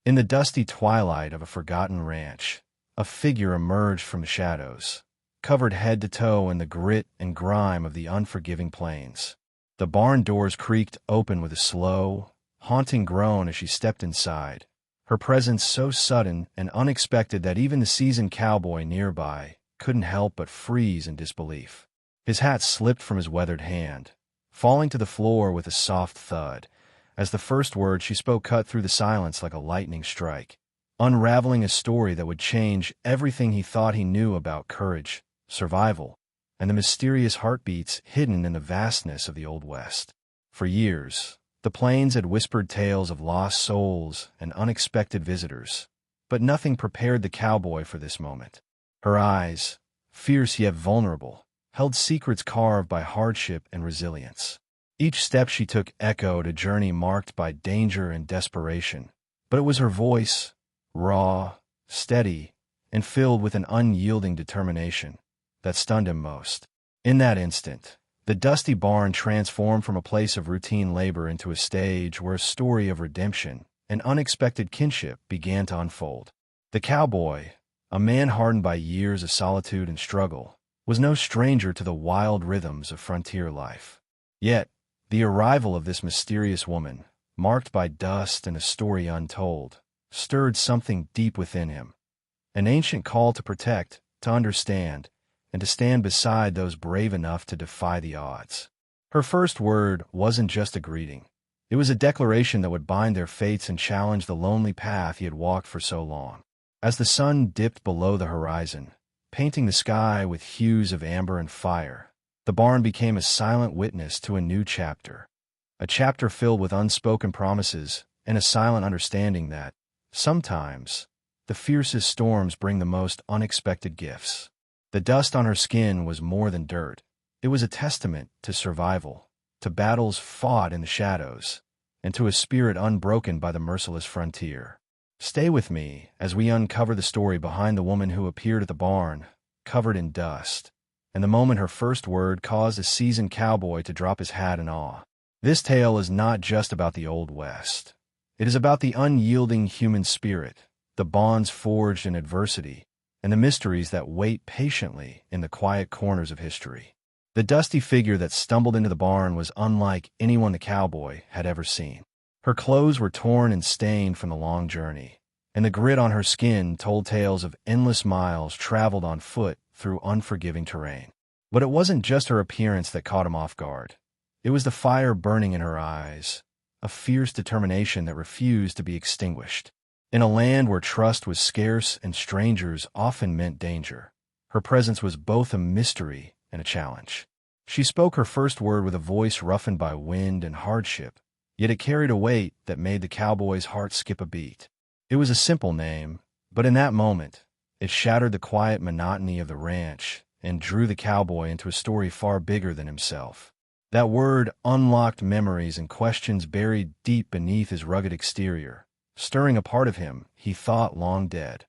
In the dusty twilight of a forgotten ranch, a figure emerged from the shadows, covered head to toe in the grit and grime of the unforgiving plains. The barn doors creaked open with a slow, haunting groan as she stepped inside, her presence so sudden and unexpected that even the seasoned cowboy nearby couldn't help but freeze in disbelief. His hat slipped from his weathered hand, falling to the floor with a soft thud, as the first word she spoke cut through the silence like a lightning strike, unraveling a story that would change everything he thought he knew about courage, survival, and the mysterious heartbeats hidden in the vastness of the Old West. For years, the plains had whispered tales of lost souls and unexpected visitors, but nothing prepared the cowboy for this moment. Her eyes, fierce yet vulnerable, held secrets carved by hardship and resilience. Each step she took echoed a journey marked by danger and desperation, but it was her voice, raw, steady, and filled with an unyielding determination, that stunned him most. In that instant, the dusty barn transformed from a place of routine labor into a stage where a story of redemption and unexpected kinship began to unfold. The cowboy, a man hardened by years of solitude and struggle, was no stranger to the wild rhythms of frontier life. Yet, the arrival of this mysterious woman, marked by dust and a story untold, stirred something deep within him. An ancient call to protect, to understand, and to stand beside those brave enough to defy the odds. Her first word wasn't just a greeting. It was a declaration that would bind their fates and challenge the lonely path he had walked for so long. As the sun dipped below the horizon, painting the sky with hues of amber and fire, the barn became a silent witness to a new chapter. A chapter filled with unspoken promises and a silent understanding that, sometimes, the fiercest storms bring the most unexpected gifts. The dust on her skin was more than dirt. It was a testament to survival, to battles fought in the shadows, and to a spirit unbroken by the merciless frontier. Stay with me as we uncover the story behind the woman who appeared at the barn, covered in dust, and the moment her first word caused a seasoned cowboy to drop his hat in awe. This tale is not just about the Old West. It is about the unyielding human spirit, the bonds forged in adversity, and the mysteries that wait patiently in the quiet corners of history. The dusty figure that stumbled into the barn was unlike anyone the cowboy had ever seen. Her clothes were torn and stained from the long journey, and the grit on her skin told tales of endless miles traveled on foot through unforgiving terrain. But it wasn't just her appearance that caught him off guard. It was the fire burning in her eyes, a fierce determination that refused to be extinguished. In a land where trust was scarce and strangers often meant danger, her presence was both a mystery and a challenge. She spoke her first word with a voice roughened by wind and hardship, yet it carried a weight that made the cowboy's heart skip a beat. It was a simple name, but in that moment, it shattered the quiet monotony of the ranch and drew the cowboy into a story far bigger than himself. That word unlocked memories and questions buried deep beneath his rugged exterior, stirring a part of him he thought long dead.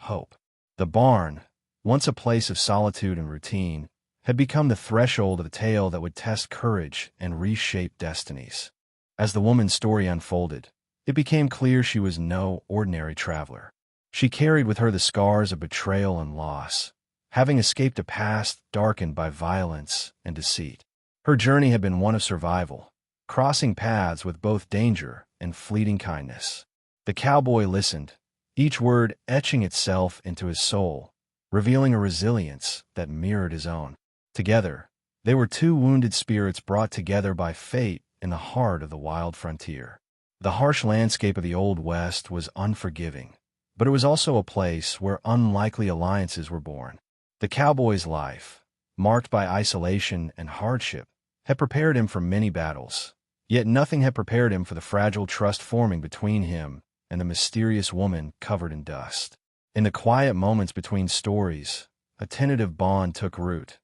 Hope. The barn, once a place of solitude and routine, had become the threshold of a tale that would test courage and reshape destinies. As the woman's story unfolded, it became clear she was no ordinary traveler. She carried with her the scars of betrayal and loss, having escaped a past darkened by violence and deceit. Her journey had been one of survival, crossing paths with both danger and fleeting kindness. The cowboy listened, each word etching itself into his soul, revealing a resilience that mirrored his own. Together, they were two wounded spirits brought together by fate in the heart of the wild frontier. The harsh landscape of the Old West was unforgiving, but it was also a place where unlikely alliances were born. The cowboy's life, marked by isolation and hardship, had prepared him for many battles, yet nothing had prepared him for the fragile trust forming between him and the mysterious woman covered in dust. In the quiet moments between stories, a tentative bond took root,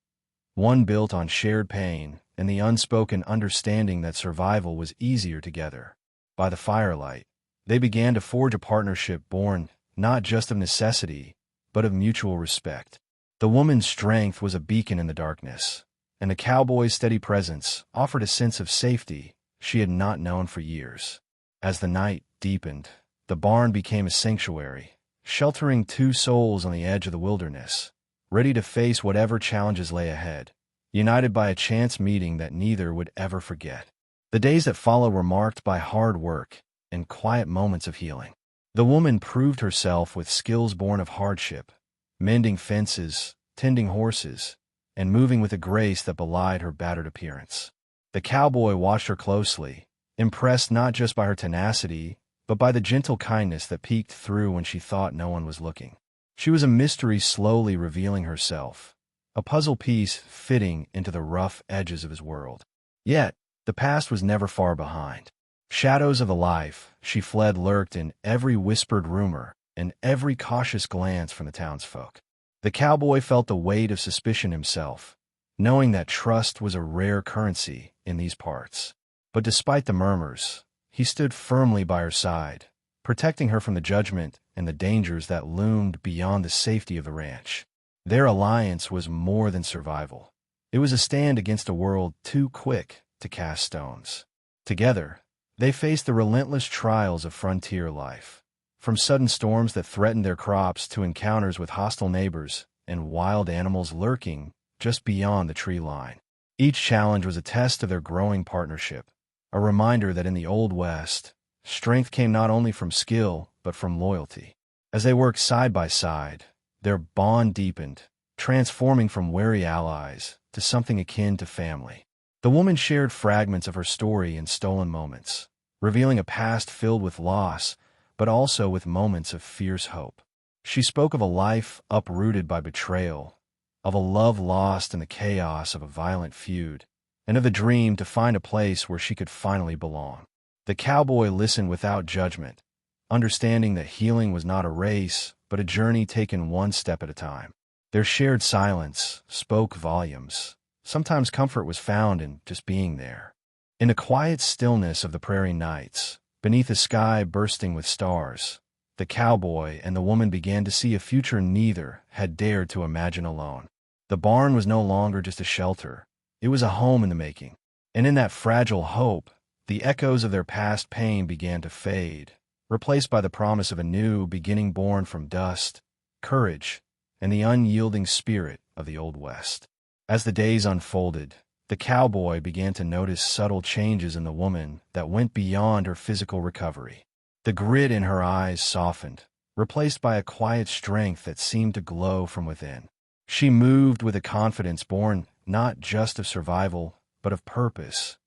one built on shared pain and the unspoken understanding that survival was easier together. By the firelight, they began to forge a partnership born not just of necessity, but of mutual respect. The woman's strength was a beacon in the darkness, and the cowboy's steady presence offered a sense of safety she had not known for years. As the night deepened, the barn became a sanctuary, sheltering two souls on the edge of the wilderness, ready to face whatever challenges lay ahead, united by a chance meeting that neither would ever forget. The days that followed were marked by hard work and quiet moments of healing. The woman proved herself with skills born of hardship, mending fences, tending horses, and moving with a grace that belied her battered appearance. The cowboy watched her closely, impressed not just by her tenacity, but by the gentle kindness that peeked through when she thought no one was looking. She was a mystery slowly revealing herself, a puzzle piece fitting into the rough edges of his world. Yet, the past was never far behind. Shadows of the life she fled lurked in every whispered rumor and every cautious glance from the townsfolk. The cowboy felt the weight of suspicion himself, knowing that trust was a rare currency in these parts. But despite the murmurs, he stood firmly by her side, protecting her from the judgment and the dangers that loomed beyond the safety of the ranch. Their alliance was more than survival. It was a stand against a world too quick to cast stones. Together, they faced the relentless trials of frontier life, from sudden storms that threatened their crops to encounters with hostile neighbors and wild animals lurking just beyond the tree line. Each challenge was a test of their growing partnership, a reminder that in the Old West, strength came not only from skill, but from loyalty. As they worked side by side, their bond deepened, transforming from wary allies to something akin to family. The woman shared fragments of her story in stolen moments, revealing a past filled with loss, but also with moments of fierce hope. She spoke of a life uprooted by betrayal, of a love lost in the chaos of a violent feud, and of the dream to find a place where she could finally belong. The cowboy listened without judgment, understanding that healing was not a race, but a journey taken one step at a time. Their shared silence spoke volumes. Sometimes comfort was found in just being there. In the quiet stillness of the prairie nights, beneath a sky bursting with stars, the cowboy and the woman began to see a future neither had dared to imagine alone. The barn was no longer just a shelter. It was a home in the making. And in that fragile hope, the echoes of their past pain began to fade, replaced by the promise of a new beginning born from dust, courage, and the unyielding spirit of the Old West. As the days unfolded, the cowboy began to notice subtle changes in the woman that went beyond her physical recovery. The grit in her eyes softened, replaced by a quiet strength that seemed to glow from within. She moved with a confidence born not just of survival, but of purpose,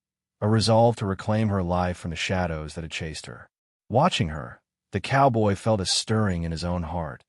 a resolve to reclaim her life from the shadows that had chased her. Watching her, the cowboy felt a stirring in his own heart,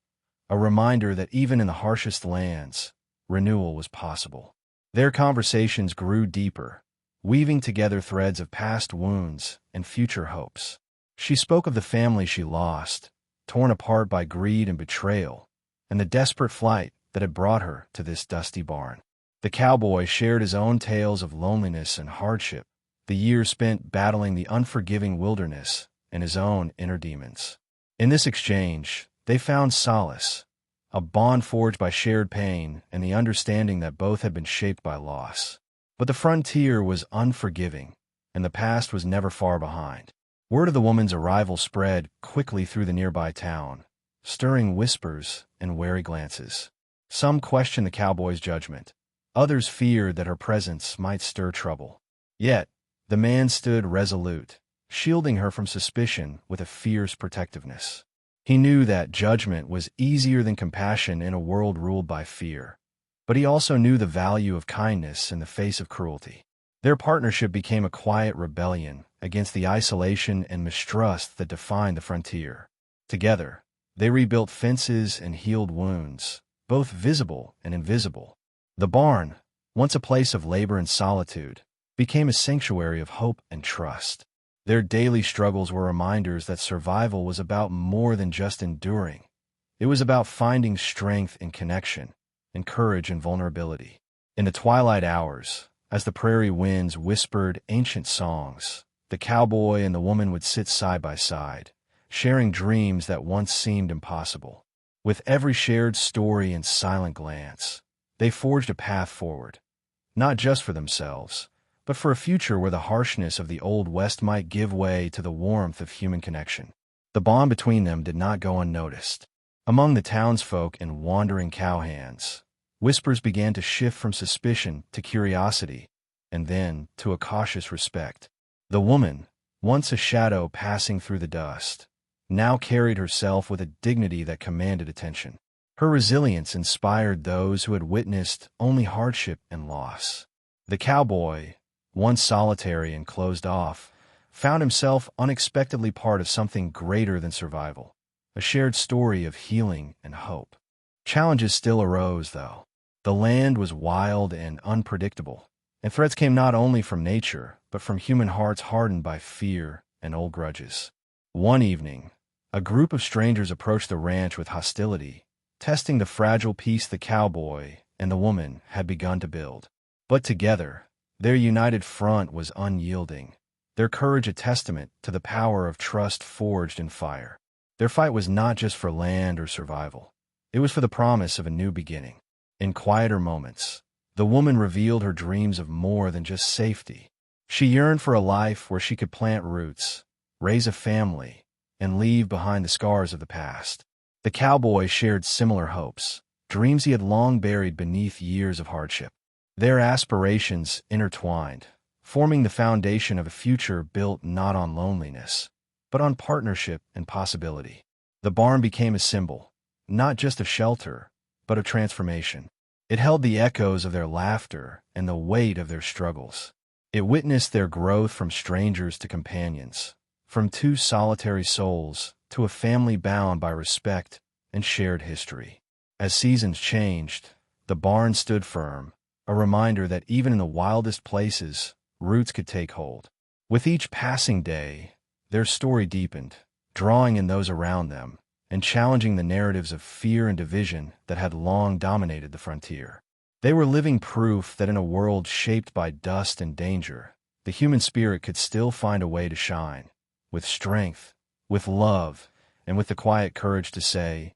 a reminder that even in the harshest lands, renewal was possible. Their conversations grew deeper, weaving together threads of past wounds and future hopes. She spoke of the family she lost, torn apart by greed and betrayal, and the desperate flight that had brought her to this dusty barn. The cowboy shared his own tales of loneliness and hardship, the years spent battling the unforgiving wilderness and his own inner demons. In this exchange, they found solace, a bond forged by shared pain and the understanding that both had been shaped by loss. But the frontier was unforgiving, and the past was never far behind. Word of the woman's arrival spread quickly through the nearby town, stirring whispers and wary glances. Some questioned the cowboy's judgment. Others feared that her presence might stir trouble. Yet, the man stood resolute, shielding her from suspicion with a fierce protectiveness. He knew that judgment was easier than compassion in a world ruled by fear, but he also knew the value of kindness in the face of cruelty. Their partnership became a quiet rebellion against the isolation and mistrust that defined the frontier. Together, they rebuilt fences and healed wounds, both visible and invisible. The barn, once a place of labor and solitude, became a sanctuary of hope and trust. Their daily struggles were reminders that survival was about more than just enduring. It was about finding strength in connection, and courage in vulnerability. In the twilight hours, as the prairie winds whispered ancient songs, the cowboy and the woman would sit side by side, sharing dreams that once seemed impossible. With every shared story and silent glance, they forged a path forward, not just for themselves, but for a future where the harshness of the Old West might give way to the warmth of human connection. The bond between them did not go unnoticed. Among the townsfolk and wandering cowhands, whispers began to shift from suspicion to curiosity, and then to a cautious respect. The woman, once a shadow passing through the dust, now carried herself with a dignity that commanded attention. Her resilience inspired those who had witnessed only hardship and loss. The cowboy, once solitary and closed off, found himself unexpectedly part of something greater than survival, a shared story of healing and hope. Challenges still arose, though. The land was wild and unpredictable, and threats came not only from nature, but from human hearts hardened by fear and old grudges. One evening, a group of strangers approached the ranch with hostility, testing the fragile peace the cowboy and the woman had begun to build. But together, their united front was unyielding, their courage a testament to the power of trust forged in fire. Their fight was not just for land or survival. It was for the promise of a new beginning. In quieter moments, the woman revealed her dreams of more than just safety. She yearned for a life where she could plant roots, raise a family, and leave behind the scars of the past. The cowboy shared similar hopes, dreams he had long buried beneath years of hardship. Their aspirations intertwined, forming the foundation of a future built not on loneliness, but on partnership and possibility. The barn became a symbol, not just of shelter, but of transformation. It held the echoes of their laughter and the weight of their struggles. It witnessed their growth from strangers to companions, from two solitary souls to a family bound by respect and shared history. As seasons changed, the barn stood firm, a reminder that even in the wildest places, roots could take hold. With each passing day, their story deepened, drawing in those around them and challenging the narratives of fear and division that had long dominated the frontier. They were living proof that in a world shaped by dust and danger, the human spirit could still find a way to shine, with strength, with love, and with the quiet courage to say,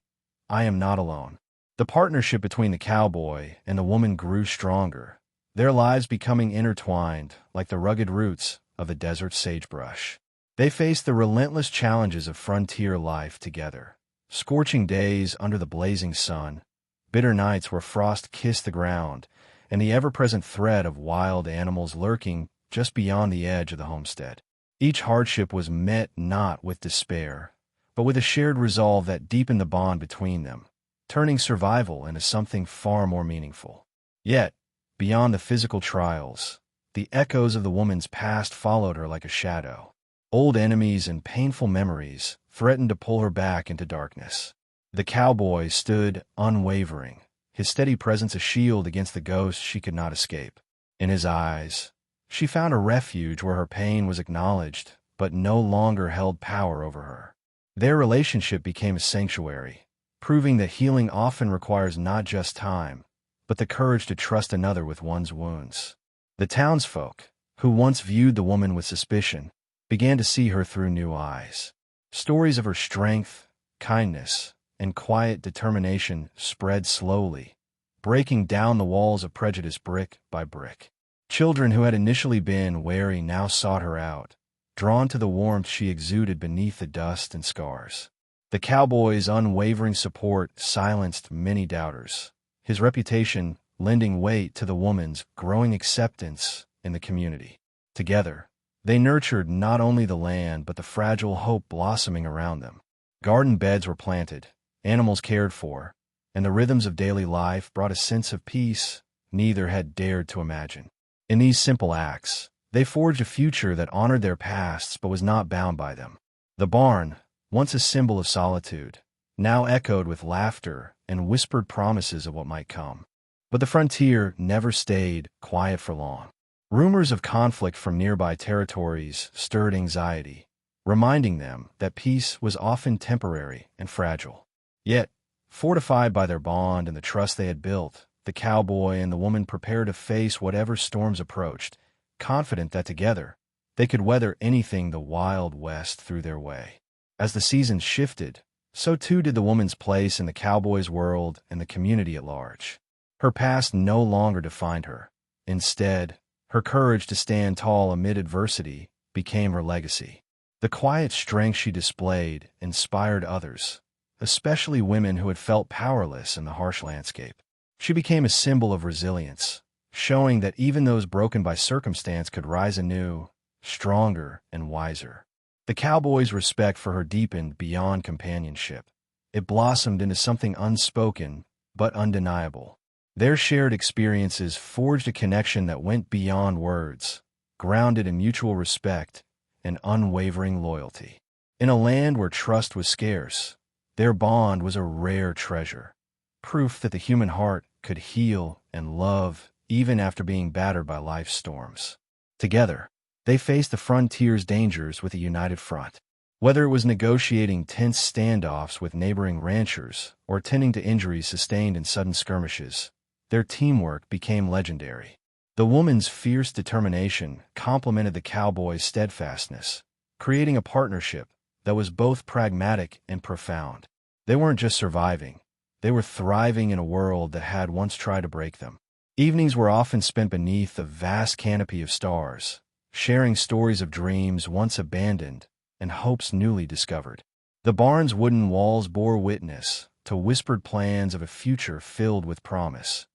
"I am not alone." The partnership between the cowboy and the woman grew stronger, their lives becoming intertwined like the rugged roots of the desert sagebrush. They faced the relentless challenges of frontier life together. Scorching days under the blazing sun, bitter nights where frost kissed the ground, and the ever-present threat of wild animals lurking just beyond the edge of the homestead. Each hardship was met not with despair, but with a shared resolve that deepened the bond between them, turning survival into something far more meaningful. Yet, beyond the physical trials, the echoes of the woman's past followed her like a shadow. Old enemies and painful memories threatened to pull her back into darkness. The cowboy stood unwavering, his steady presence a shield against the ghosts she could not escape. In his eyes, she found a refuge where her pain was acknowledged, but no longer held power over her. Their relationship became a sanctuary, proving that healing often requires not just time, but the courage to trust another with one's wounds. The townsfolk, who once viewed the woman with suspicion, began to see her through new eyes. Stories of her strength, kindness, and quiet determination spread slowly, breaking down the walls of prejudice brick by brick. Children who had initially been wary now sought her out, drawn to the warmth she exuded beneath the dust and scars. The cowboy's unwavering support silenced many doubters, his reputation lending weight to the woman's growing acceptance in the community. Together, they nurtured not only the land but the fragile hope blossoming around them. Garden beds were planted, animals cared for, and the rhythms of daily life brought a sense of peace neither had dared to imagine. In these simple acts, they forged a future that honored their pasts but was not bound by them. The barn, once a symbol of solitude, now echoed with laughter and whispered promises of what might come. But the frontier never stayed quiet for long. Rumors of conflict from nearby territories stirred anxiety, reminding them that peace was often temporary and fragile. Yet, fortified by their bond and the trust they had built, the cowboy and the woman prepared to face whatever storms approached, confident that together they could weather anything the Wild West threw their way. As the seasons shifted, so too did the woman's place in the cowboy's world and the community at large. Her past no longer defined her. Instead, her courage to stand tall amid adversity became her legacy. The quiet strength she displayed inspired others, especially women who had felt powerless in the harsh landscape. She became a symbol of resilience, showing that even those broken by circumstance could rise anew, stronger and wiser. The cowboy's respect for her deepened beyond companionship. It blossomed into something unspoken but undeniable. Their shared experiences forged a connection that went beyond words, grounded in mutual respect and unwavering loyalty. In a land where trust was scarce, their bond was a rare treasure, proof that the human heart could heal and love even after being battered by life's storms. Together, they faced the frontier's dangers with a united front. Whether it was negotiating tense standoffs with neighboring ranchers or tending to injuries sustained in sudden skirmishes, their teamwork became legendary. The woman's fierce determination complemented the cowboy's steadfastness, creating a partnership that was both pragmatic and profound. They weren't just surviving, they were thriving in a world that had once tried to break them. Evenings were often spent beneath a vast canopy of stars, sharing stories of dreams once abandoned and hopes newly discovered. The barn's wooden walls bore witness to whispered plans of a future filled with promise,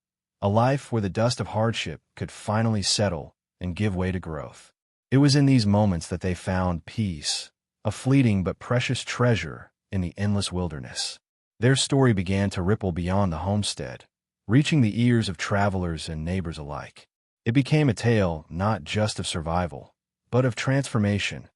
a life where the dust of hardship could finally settle and give way to growth. It was in these moments that they found peace, a fleeting but precious treasure in the endless wilderness. Their story began to ripple beyond the homestead, reaching the ears of travelers and neighbors alike. It became a tale not just of survival, but of transformation,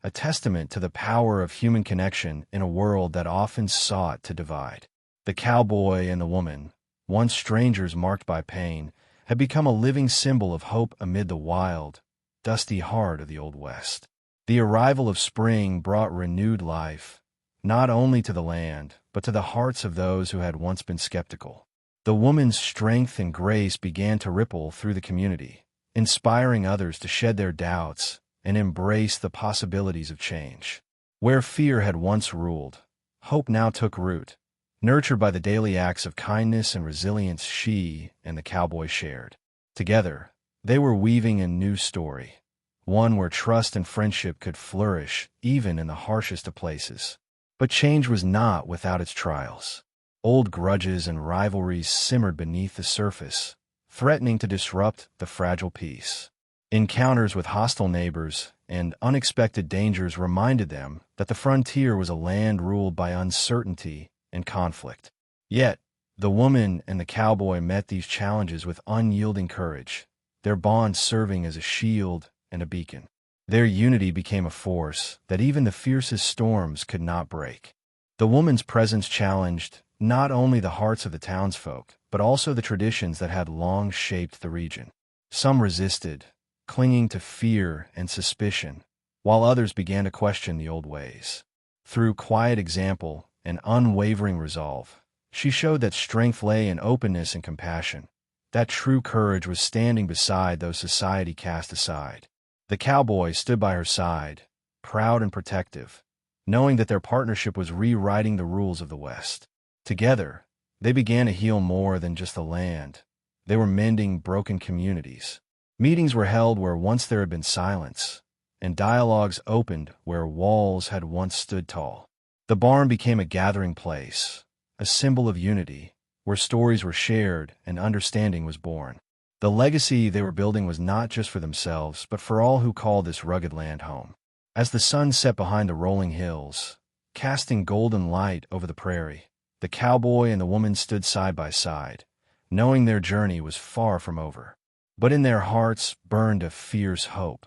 a testament to the power of human connection in a world that often sought to divide. The cowboy and the woman, once strangers marked by pain, had become a living symbol of hope amid the wild, dusty heart of the Old West. The arrival of spring brought renewed life, not only to the land, but to the hearts of those who had once been skeptical. The woman's strength and grace began to ripple through the community, inspiring others to shed their doubts and embrace the possibilities of change. Where fear had once ruled, hope now took root, nurtured by the daily acts of kindness and resilience she and the cowboy shared. Together, they were weaving a new story, one where trust and friendship could flourish even in the harshest of places. But change was not without its trials. Old grudges and rivalries simmered beneath the surface, threatening to disrupt the fragile peace. Encounters with hostile neighbors and unexpected dangers reminded them that the frontier was a land ruled by uncertainty and conflict. Yet, the woman and the cowboy met these challenges with unyielding courage, their bond serving as a shield and a beacon. Their unity became a force that even the fiercest storms could not break. The woman's presence challenged not only the hearts of the townsfolk, but also the traditions that had long shaped the region. Some resisted, clinging to fear and suspicion, while others began to question the old ways. Through quiet example and unwavering resolve, she showed that strength lay in openness and compassion, that true courage was standing beside those society cast aside. The cowboy stood by her side, proud and protective, knowing that their partnership was rewriting the rules of the West. Together, they began to heal more than just the land. They were mending broken communities. Meetings were held where once there had been silence, and dialogues opened where walls had once stood tall. The barn became a gathering place, a symbol of unity, where stories were shared and understanding was born. The legacy they were building was not just for themselves, but for all who called this rugged land home. As the sun set behind the rolling hills, casting golden light over the prairie, the cowboy and the woman stood side by side, knowing their journey was far from over. But in their hearts burned a fierce hope,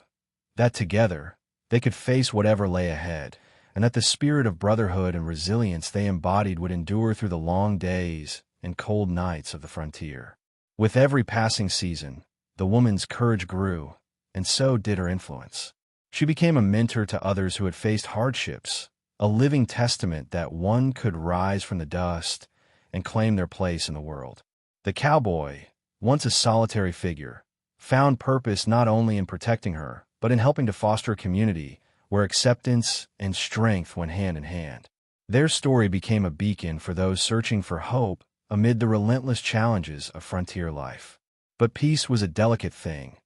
that together they could face whatever lay ahead, and that the spirit of brotherhood and resilience they embodied would endure through the long days and cold nights of the frontier. With every passing season, the woman's courage grew, and so did her influence. She became a mentor to others who had faced hardships, a living testament that one could rise from the dust and claim their place in the world. The cowboy, once a solitary figure, found purpose not only in protecting her, but in helping to foster a community where acceptance and strength went hand in hand. Their story became a beacon for those searching for hope amid the relentless challenges of frontier life. But peace was a delicate thing,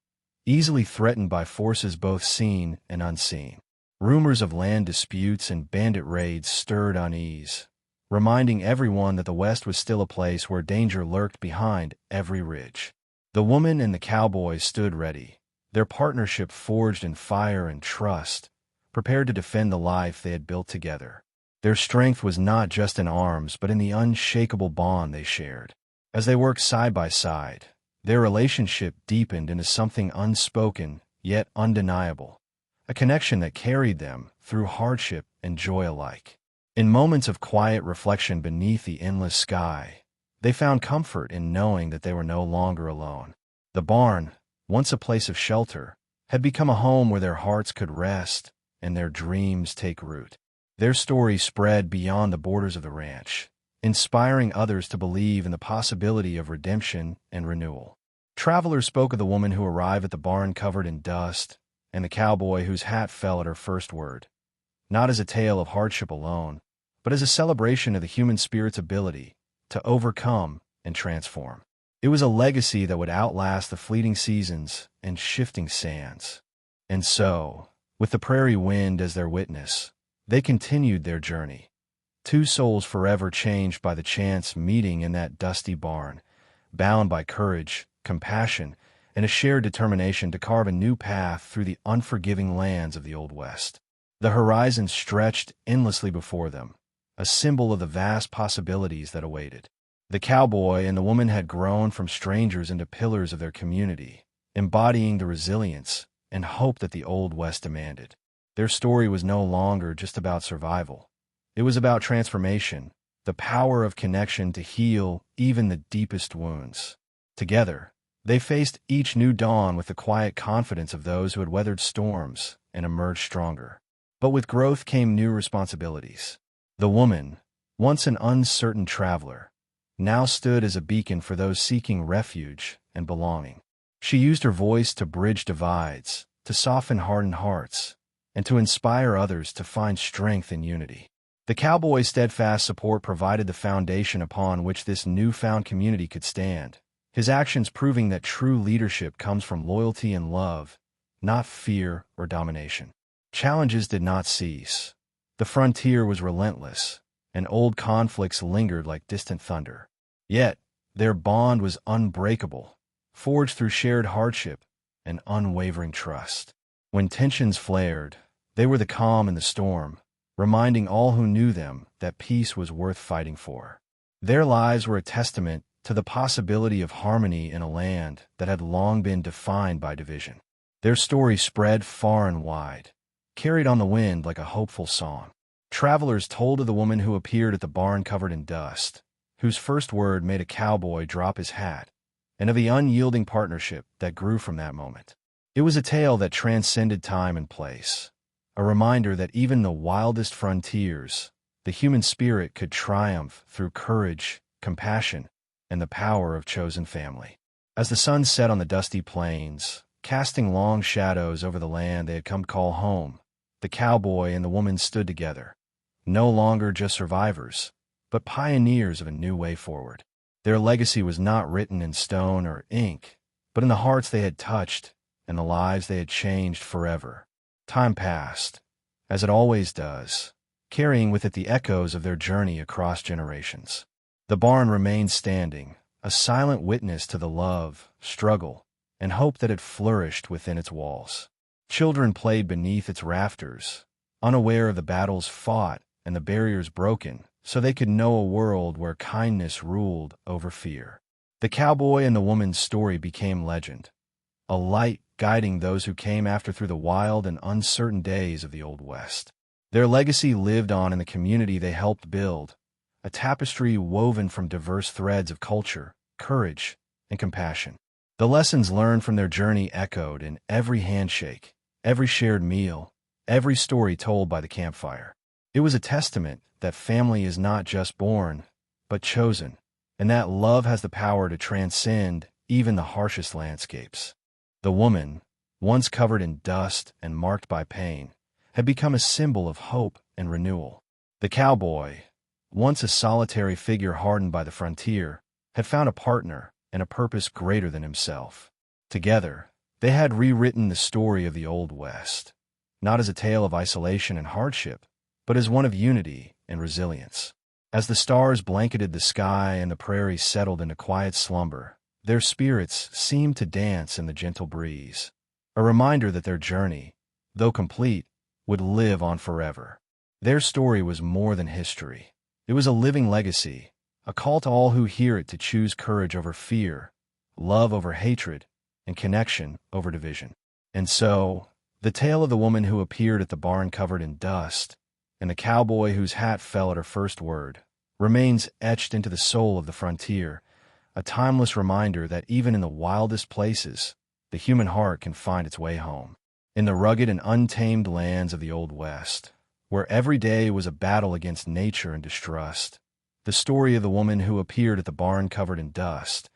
easily threatened by forces both seen and unseen. Rumors of land disputes and bandit raids stirred unease, reminding everyone that the West was still a place where danger lurked behind every ridge. The woman and the cowboy stood ready, their partnership forged in fire and trust, prepared to defend the life they had built together. Their strength was not just in arms, but in the unshakable bond they shared. As they worked side by side, their relationship deepened into something unspoken, yet undeniable, a connection that carried them through hardship and joy alike. In moments of quiet reflection beneath the endless sky, they found comfort in knowing that they were no longer alone. The barn, once a place of shelter, had become a home where their hearts could rest and their dreams take root. Their story spread beyond the borders of the ranch, inspiring others to believe in the possibility of redemption and renewal. Travelers spoke of the woman who arrived at the barn covered in dust, and the cowboy whose hat fell at her first word, not as a tale of hardship alone, but as a celebration of the human spirit's ability to overcome and transform. It was a legacy that would outlast the fleeting seasons and shifting sands. And so, with the prairie wind as their witness, they continued their journey. Two souls forever changed by the chance meeting in that dusty barn, bound by courage, compassion, and a shared determination to carve a new path through the unforgiving lands of the Old West. The horizon stretched endlessly before them, a symbol of the vast possibilities that awaited. The cowboy and the woman had grown from strangers into pillars of their community, embodying the resilience and hope that the Old West demanded. Their story was no longer just about survival. It was about transformation, the power of connection to heal even the deepest wounds. Together, they faced each new dawn with the quiet confidence of those who had weathered storms and emerged stronger. But with growth came new responsibilities. The woman, once an uncertain traveler, now stood as a beacon for those seeking refuge and belonging. She used her voice to bridge divides, to soften hardened hearts, and to inspire others to find strength in unity. The cowboy's steadfast support provided the foundation upon which this newfound community could stand, his actions proving that true leadership comes from loyalty and love, not fear or domination. Challenges did not cease. The frontier was relentless, and old conflicts lingered like distant thunder. Yet, their bond was unbreakable, forged through shared hardship and unwavering trust. When tensions flared, they were the calm in the storm, reminding all who knew them that peace was worth fighting for. Their lives were a testament to the possibility of harmony in a land that had long been defined by division. Their story spread far and wide, carried on the wind like a hopeful song. Travelers told of the woman who appeared at the barn covered in dust, whose first word made a cowboy drop his hat, and of the unyielding partnership that grew from that moment. It was a tale that transcended time and place, a reminder that even the wildest frontiers, the human spirit could triumph through courage, compassion, and the power of chosen family. As the sun set on the dusty plains, casting long shadows over the land they had come to call home, the cowboy and the woman stood together, no longer just survivors, but pioneers of a new way forward. Their legacy was not written in stone or ink, but in the hearts they had touched and the lives they had changed forever. Time passed, as it always does, carrying with it the echoes of their journey across generations. The barn remained standing, a silent witness to the love, struggle, and hope that had flourished within its walls. Children played beneath its rafters, unaware of the battles fought and the barriers broken, so they could know a world where kindness ruled over fear. The cowboy and the woman's story became legend, a light guiding those who came after through the wild and uncertain days of the Old West. Their legacy lived on in the community they helped build, a tapestry woven from diverse threads of culture, courage, and compassion. The lessons learned from their journey echoed in every handshake, every shared meal, every story told by the campfire. It was a testament that family is not just born, but chosen, and that love has the power to transcend even the harshest landscapes. The woman, once covered in dust and marked by pain, had become a symbol of hope and renewal. The cowboy, once a solitary figure hardened by the frontier, had found a partner and a purpose greater than himself. Together, they had rewritten the story of the Old West, not as a tale of isolation and hardship, but as one of unity and resilience. As the stars blanketed the sky and the prairies settled into quiet slumber, their spirits seemed to dance in the gentle breeze, a reminder that their journey, though complete, would live on forever. Their story was more than history. It was a living legacy, a call to all who hear it to choose courage over fear, love over hatred, and connection over division. And so, the tale of the woman who appeared at the barn covered in dust, and the cowboy whose hat fell at her first word, remains etched into the soul of the frontier, a timeless reminder that even in the wildest places, the human heart can find its way home. In the rugged and untamed lands of the Old West, where every day was a battle against nature and distrust, the story of the woman who appeared at the barn covered in dust,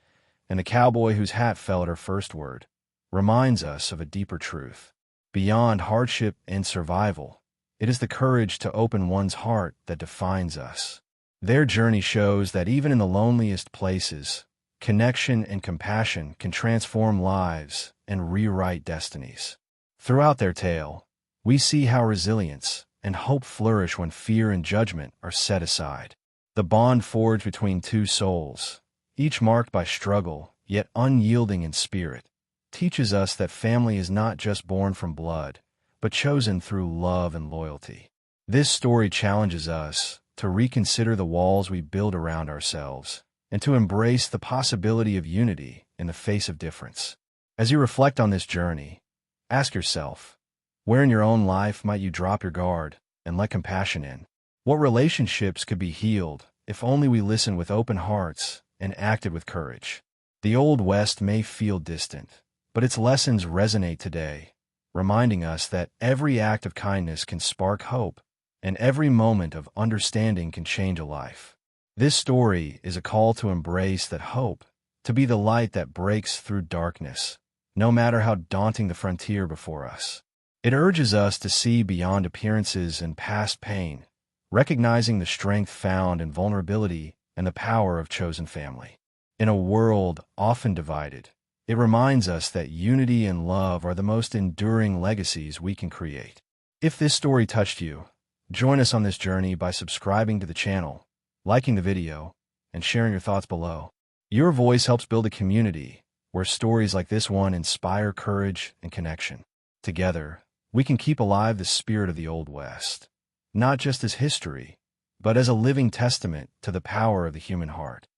and the cowboy whose hat fell at her first word, reminds us of a deeper truth. Beyond hardship and survival, it is the courage to open one's heart that defines us. Their journey shows that even in the loneliest places, connection and compassion can transform lives and rewrite destinies. Throughout their tale, we see how resilience and hope flourish when fear and judgment are set aside. The bond forged between two souls, each marked by struggle, yet unyielding in spirit, teaches us that family is not just born from blood, but chosen through love and loyalty. This story challenges us to reconsider the walls we build around ourselves and to embrace the possibility of unity in the face of difference. As you reflect on this journey, ask yourself, where in your own life might you drop your guard and let compassion in? What relationships could be healed if only we listened with open hearts and acted with courage? The Old West may feel distant, but its lessons resonate today, reminding us that every act of kindness can spark hope, and every moment of understanding can change a life. This story is a call to embrace that hope, to be the light that breaks through darkness, no matter how daunting the frontier before us. It urges us to see beyond appearances and past pain, recognizing the strength found in vulnerability and the power of chosen family. In a world often divided, it reminds us that unity and love are the most enduring legacies we can create. If this story touched you, join us on this journey by subscribing to the channel, liking the video, and sharing your thoughts below. Your voice helps build a community where stories like this one inspire courage and connection. Together, we can keep alive the spirit of the Old West, not just as history, but as a living testament to the power of the human heart.